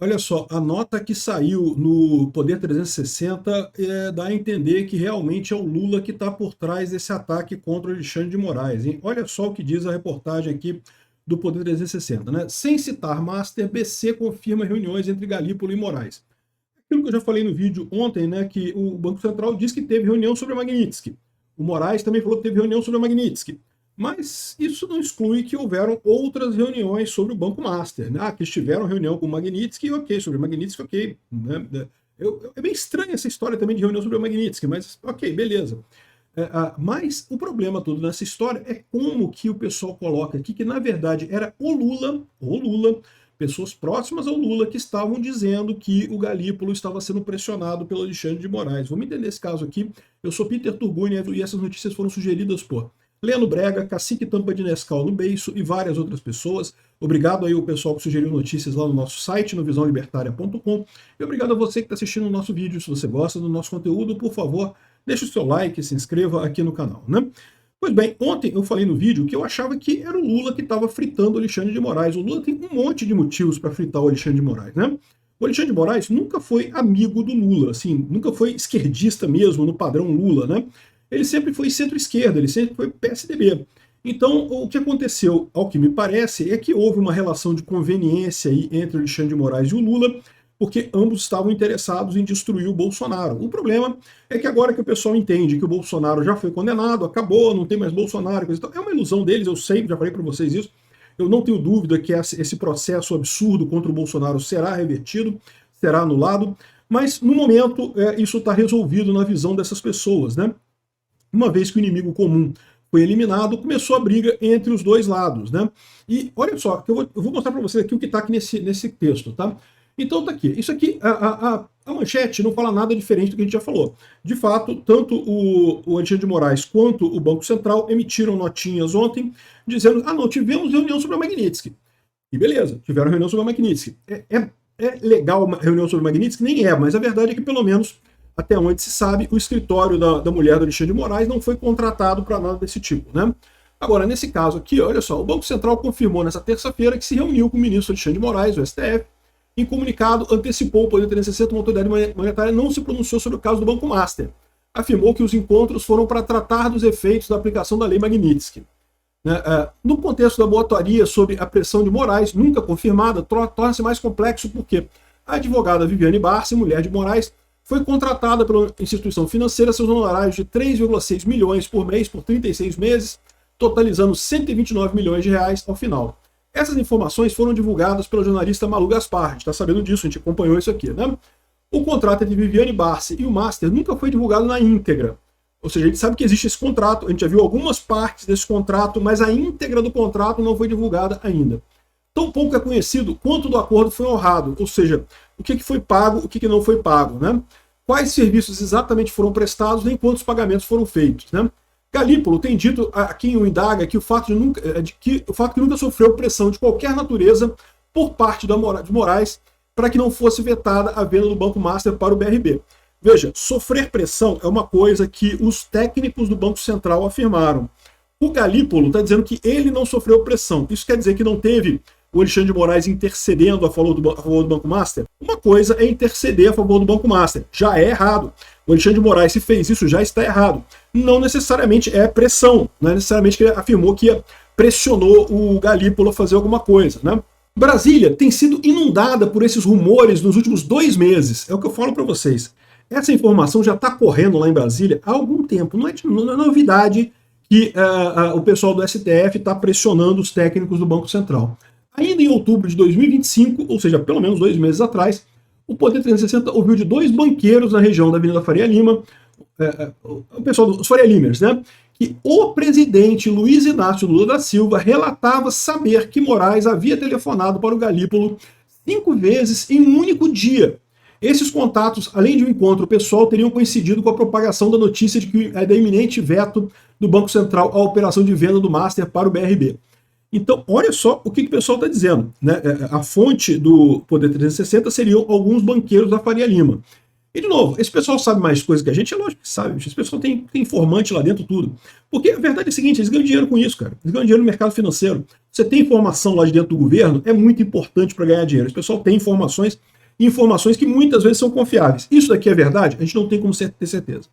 Olha só, a nota que saiu no Poder 360 dá a entender que realmente é o Lula que está por trás desse ataque contra o Alexandre de Moraes, hein? Olha só o que diz a reportagem aqui do Poder 360, né? Sem citar Master, BC confirma reuniões entre Galípolo e Moraes. Aquilo que eu já falei no vídeo ontem, né, que o Banco Central diz que teve reunião sobre a Magnitsky. O Moraes também falou que teve reunião sobre a Magnitsky. Mas isso não exclui que houveram outras reuniões sobre o Banco Master, né? Que estiveram reunião com o Magnitsky, ok, sobre o Magnitsky, ok. Né? É bem estranha essa história também de reunião sobre o Magnitsky, mas ok, beleza. Mas o problema todo nessa história é como que o pessoal coloca aqui que, na verdade, era o Lula, pessoas próximas ao Lula, que estavam dizendo que o Galípolo estava sendo pressionado pelo Alexandre de Moraes. Vamos entender esse caso aqui. Eu sou Peter Turguni e essas notícias foram sugeridas por Leno Brega, Cacique Tampa de Nescau no Beiço e várias outras pessoas. Obrigado aí ao pessoal que sugeriu notícias lá no nosso site, no visãolibertaria.com. E obrigado a você que está assistindo o nosso vídeo. Se você gosta do nosso conteúdo, por favor, deixe o seu like, se inscreva aqui no canal, né? Pois bem, ontem eu falei no vídeo que eu achava que era o Lula que estava fritando o Alexandre de Moraes. O Lula tem um monte de motivos para fritar o Alexandre de Moraes, né? O Alexandre de Moraes nunca foi amigo do Lula, assim, nunca foi esquerdista mesmo, no padrão Lula, né? Ele sempre foi centro-esquerda, ele sempre foi PSDB. Então, o que aconteceu, ao que me parece, é que houve uma relação de conveniência aí entre o Alexandre de Moraes e o Lula, porque ambos estavam interessados em destruir o Bolsonaro. O problema é que agora que o pessoal entende que o Bolsonaro já foi condenado, acabou, não tem mais Bolsonaro, coisa e tal, é uma ilusão deles, eu sei, já falei para vocês isso, eu não tenho dúvida que esse processo absurdo contra o Bolsonaro será revertido, será anulado, mas no momento isso está resolvido na visão dessas pessoas, né? Uma vez que o inimigo comum foi eliminado, começou a briga entre os dois lados, né? E olha só, eu vou mostrar para vocês aqui o que está aqui nesse texto, tá? Então tá aqui. Isso aqui, a manchete não fala nada diferente do que a gente já falou. De fato, tanto o Alexandre de Moraes quanto o Banco Central emitiram notinhas ontem dizendo: ah, não, tivemos reunião sobre a Magnitsky. E beleza, tiveram reunião sobre a Magnitsky. É legal uma reunião sobre a Magnitsky? Nem é, mas a verdade é que pelo menos até onde se sabe, o escritório da mulher do Alexandre de Moraes não foi contratado para nada desse tipo, né? Agora, nesse caso aqui, olha só, o Banco Central confirmou nessa terça-feira que se reuniu com o ministro Alexandre de Moraes, do STF, em comunicado antecipou o Poder 360, uma autoridade monetária não se pronunciou sobre o caso do Banco Master. Afirmou que os encontros foram para tratar dos efeitos da aplicação da lei Magnitsky. No contexto da boataria sobre a pressão de Moraes, nunca confirmada, torna-se mais complexo porque a advogada Viviane Barsi, mulher de Moraes, foi contratada pela instituição financeira seus honorários de 3,6 milhões por mês por 36 meses, totalizando 129 milhões de reais ao final. Essas informações foram divulgadas pelo jornalista Malu Gaspar, a gente está sabendo disso, a gente acompanhou isso aqui, né? O contrato entre Viviane Barsi e o Master nunca foi divulgado na íntegra. Ou seja, a gente sabe que existe esse contrato, a gente já viu algumas partes desse contrato, mas a íntegra do contrato não foi divulgada ainda. Tão pouco é conhecido quanto do acordo foi honrado, ou seja, o que foi pago, o que não foi pago, né? Quais serviços exatamente foram prestados, nem quantos pagamentos foram feitos, né? Galípolo tem dito a quem o indaga que o fato que nunca sofreu pressão de qualquer natureza por parte de Moraes para que não fosse vetada a venda do Banco Master para o BRB. Veja, sofrer pressão é uma coisa que os técnicos do Banco Central afirmaram. O Galípolo está dizendo que ele não sofreu pressão. Isso quer dizer que não teve o Alexandre de Moraes intercedendo a favor do Banco Master? Uma coisa é interceder a favor do Banco Master. Já é errado. O Alexandre de Moraes, se fez isso, já está errado. Não necessariamente é pressão. Não é necessariamente que ele afirmou que pressionou o Galípolo a fazer alguma coisa, né? Brasília tem sido inundada por esses rumores nos últimos 2 meses. É o que eu falo para vocês. Essa informação já está correndo lá em Brasília há algum tempo. Não é novidade que o pessoal do STF está pressionando os técnicos do Banco Central. Ainda em outubro de 2025, ou seja, pelo menos 2 meses atrás, o Poder 360 ouviu de 2 banqueiros na região da Avenida Faria Lima, o pessoal dos Faria Limers, né, que o presidente Luiz Inácio Lula da Silva relatava saber que Moraes havia telefonado para o Galípolo 5 vezes em um único dia. Esses contatos, além de um encontro pessoal, teriam coincidido com a propagação da notícia de que da iminente veto do Banco Central à operação de venda do Master para o BRB. Então, olha só o que o pessoal está dizendo, né? A fonte do Poder 360 seriam alguns banqueiros da Faria Lima. E, de novo, esse pessoal sabe mais coisas que a gente? É lógico que sabe. Esse pessoal tem informante lá dentro, tudo. Porque a verdade é a seguinte, eles ganham dinheiro com isso, cara. Eles ganham dinheiro no mercado financeiro. Você tem informação lá de dentro do governo, é muito importante para ganhar dinheiro. O pessoal tem informações que muitas vezes são confiáveis. Isso daqui é verdade? A gente não tem como ter certeza.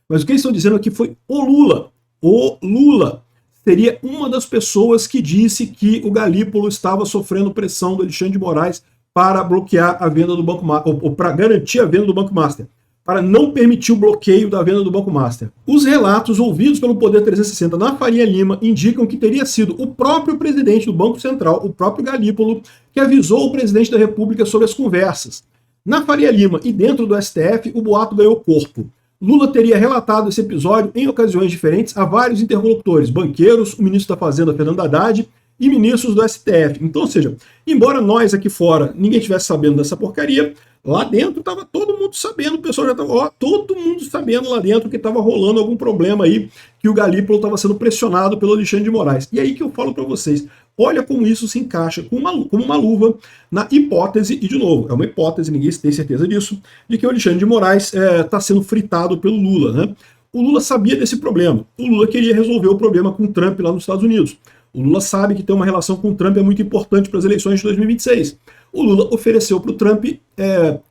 Mas o que eles estão dizendo aqui foi o Lula. O Lula seria uma das pessoas que disse que o Galípolo estava sofrendo pressão do Alexandre de Moraes para bloquear a venda do Banco Master, ou para garantir a venda do Banco Master, para não permitir o bloqueio da venda do Banco Master. Os relatos ouvidos pelo Poder 360 na Faria Lima indicam que teria sido o próprio presidente do Banco Central, o próprio Galípolo, que avisou o presidente da República sobre as conversas. Na Faria Lima e dentro do STF, o boato ganhou corpo. Lula teria relatado esse episódio em ocasiões diferentes a vários interlocutores, banqueiros, o ministro da Fazenda, Fernando Haddad, e ministros do STF. Então, ou seja, embora nós aqui fora ninguém estivesse sabendo dessa porcaria, lá dentro estava todo mundo sabendo, o pessoal já estava, todo mundo sabendo lá dentro que estava rolando algum problema aí, que o Galípolo estava sendo pressionado pelo Alexandre de Moraes. E aí que eu falo para vocês, olha como isso se encaixa como uma luva na hipótese, e de novo, é uma hipótese, ninguém tem certeza disso, de que o Alexandre de Moraes está sendo fritado pelo Lula, né? O Lula sabia desse problema, o Lula queria resolver o problema com o Trump lá nos Estados Unidos. O Lula sabe que ter uma relação com o Trump é muito importante para as eleições de 2026. O Lula ofereceu para o Trump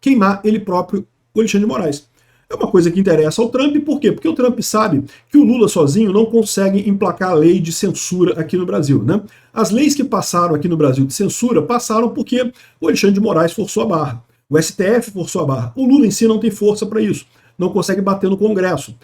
queimar ele próprio, o Alexandre de Moraes. É uma coisa que interessa ao Trump, por quê? Porque o Trump sabe que o Lula sozinho não consegue emplacar a lei de censura aqui no Brasil, né? As leis que passaram aqui no Brasil de censura passaram porque o Alexandre de Moraes forçou a barra. O STF forçou a barra. O Lula em si não tem força para isso. Não consegue bater no Congresso.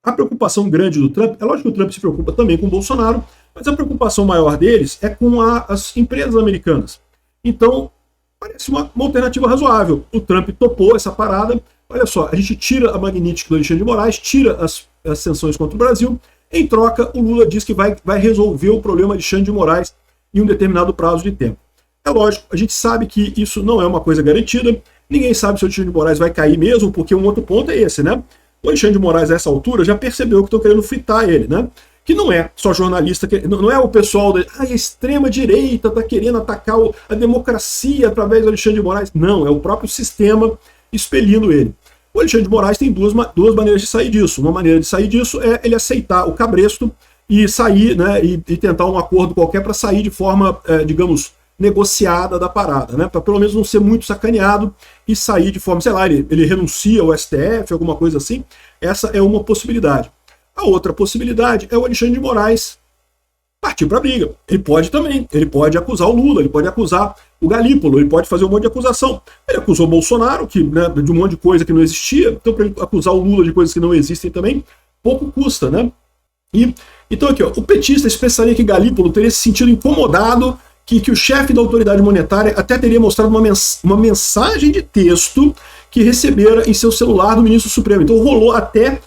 A preocupação grande do Trump, é lógico que o Trump se preocupa também com o Bolsonaro, mas a preocupação maior deles é com as empresas americanas. Então, parece uma alternativa razoável. O Trump topou essa parada. Olha só, a gente tira a Magnitsky do Alexandre de Moraes, tira as sanções contra o Brasil. Em troca, o Lula diz que vai resolver o problema de Alexandre de Moraes em um determinado prazo de tempo. É lógico, a gente sabe que isso não é uma coisa garantida. Ninguém sabe se o Alexandre de Moraes vai cair mesmo, porque um outro ponto é esse, né? O Alexandre de Moraes, a essa altura, já percebeu que estão querendo fritar ele, né? Que não é só jornalista, não é o pessoal a extrema-direita está querendo atacar a democracia através do Alexandre de Moraes. Não, é o próprio sistema expelindo ele. O Alexandre de Moraes tem duas maneiras de sair disso. Uma maneira de sair disso é ele aceitar o cabresto e sair, né, e tentar um acordo qualquer para sair de forma, digamos, negociada da parada, né, para pelo menos não ser muito sacaneado e sair de forma, sei lá, ele renuncia ao STF, alguma coisa assim. Essa é uma possibilidade. A outra possibilidade é o Alexandre de Moraes partir para a briga. Ele pode acusar o Lula, ele pode acusar o Galípolo, ele pode fazer um monte de acusação. Ele acusou o Bolsonaro, né, de um monte de coisa que não existia, então para ele acusar o Lula de coisas que não existem também, pouco custa, né? Então aqui, ó, o petista expressaria que Galípolo teria se sentido incomodado, que o chefe da autoridade monetária até teria mostrado uma mensagem de texto que recebera em seu celular do ministro Supremo. Então rolou até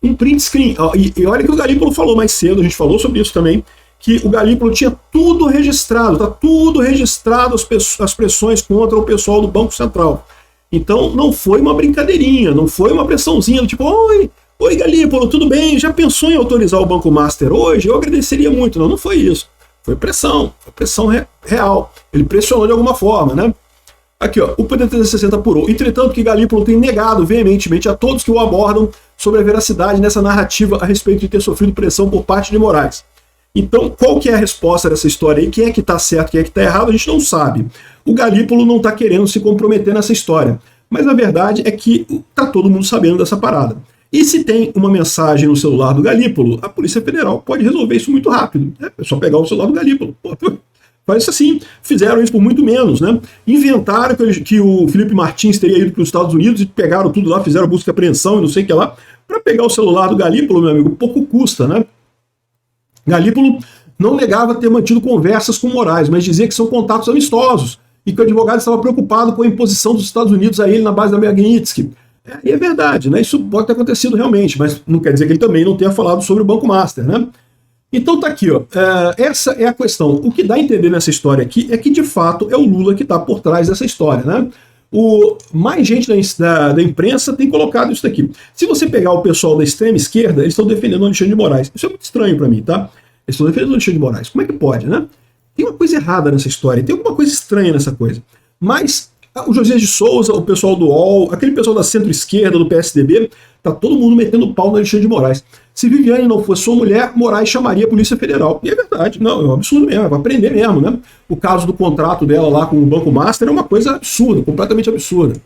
um print screen. E olha que o Galípolo falou mais cedo, a gente falou sobre isso também, que o Galípolo tinha tudo registrado, tá tudo registrado, as pressões contra o pessoal do Banco Central. Então não foi uma brincadeirinha, não foi uma pressãozinha do tipo, oi Galípolo, tudo bem? Já pensou em autorizar o Banco Master hoje? Eu agradeceria muito. Não foi isso. Foi pressão real. Ele pressionou de alguma forma, né? Aqui, ó, o Poder 360 apurou. Entretanto, que Galípolo tem negado veementemente a todos que o abordam sobre a veracidade nessa narrativa a respeito de ter sofrido pressão por parte de Moraes. Então, qual que é a resposta dessa história aí? Quem é que está certo, quem é que está errado? A gente não sabe. O Galípolo não está querendo se comprometer nessa história. Mas a verdade é que está todo mundo sabendo dessa parada. E se tem uma mensagem no celular do Galípolo, a Polícia Federal pode resolver isso muito rápido. É só pegar o celular do Galípolo. Faz isso assim. Fizeram isso por muito menos, né? Inventaram que o Felipe Martins teria ido para os Estados Unidos e pegaram tudo lá, fizeram busca e apreensão e não sei o que lá. Para pegar o celular do Galípolo, meu amigo, pouco custa, né? Galípolo não negava ter mantido conversas com Moraes, mas dizia que são contatos amistosos e que o advogado estava preocupado com a imposição dos Estados Unidos a ele na base da Magnitsky. E é verdade, né? Isso pode ter acontecido realmente, mas não quer dizer que ele também não tenha falado sobre o Banco Master, né? Então tá aqui, ó. Essa é a questão. O que dá a entender nessa história aqui é que, de fato, é o Lula que está por trás dessa história, né? Mais gente da imprensa tem colocado isso daqui. Se você pegar o pessoal da extrema esquerda, eles estão defendendo o Alexandre de Moraes. Isso é muito estranho para mim, tá? Eles estão defendendo o Alexandre de Moraes. Como é que pode, né? Tem uma coisa errada nessa história, tem alguma coisa estranha nessa coisa. Mas o José de Souza, o pessoal do UOL, aquele pessoal da centro-esquerda, do PSDB, tá todo mundo metendo pau no Alexandre de Moraes. Se Viviane não fosse sua mulher, Moraes chamaria a Polícia Federal. E é verdade, não, é um absurdo mesmo, é para prender mesmo, né? O caso do contrato dela lá com o Banco Master é uma coisa absurda, completamente absurda.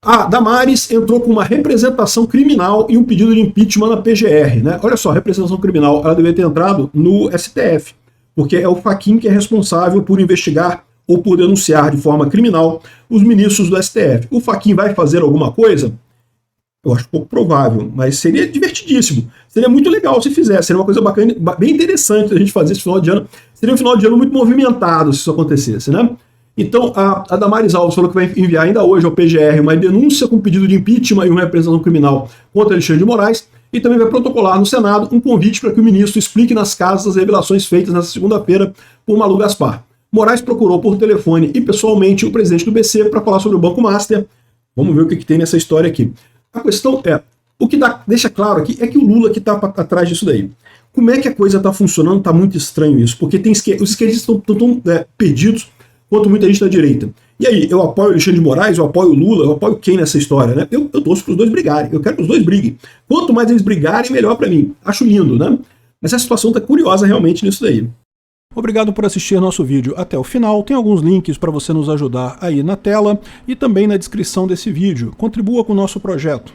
A Damares entrou com uma representação criminal e um pedido de impeachment na PGR, né? Olha só, representação criminal, ela deveria ter entrado no STF, porque é o Fachin que é responsável por investigar ou por denunciar de forma criminal os ministros do STF. O Fachin vai fazer alguma coisa? Eu acho pouco provável, mas seria divertidíssimo. Seria muito legal se fizesse, seria uma coisa bacana, bem interessante a gente fazer esse final de ano. Seria um final de ano muito movimentado se isso acontecesse, né? Então, a Damares Alves falou que vai enviar ainda hoje ao PGR uma denúncia com pedido de impeachment e uma representação criminal contra Alexandre de Moraes, e também vai protocolar no Senado um convite para que o ministro explique nas casas as revelações feitas nesta segunda-feira por Malu Gaspar. Moraes procurou por telefone e pessoalmente o presidente do BC para falar sobre o Banco Master. Vamos ver o que tem nessa história aqui. A questão é, o que deixa claro aqui é que o Lula que está atrás disso daí. Como é que a coisa está funcionando? Está muito estranho isso, porque os esquerdistas estão tão perdidos quanto muita gente da direita. E aí, eu apoio o Alexandre de Moraes, eu apoio o Lula, eu apoio quem nessa história, né? Eu torço para os dois brigarem, eu quero que os dois briguem. Quanto mais eles brigarem, melhor para mim. Acho lindo, né? Mas a situação está curiosa realmente nisso daí. Obrigado por assistir nosso vídeo até o final. Tem alguns links para você nos ajudar aí na tela e também na descrição desse vídeo. Contribua com o nosso projeto.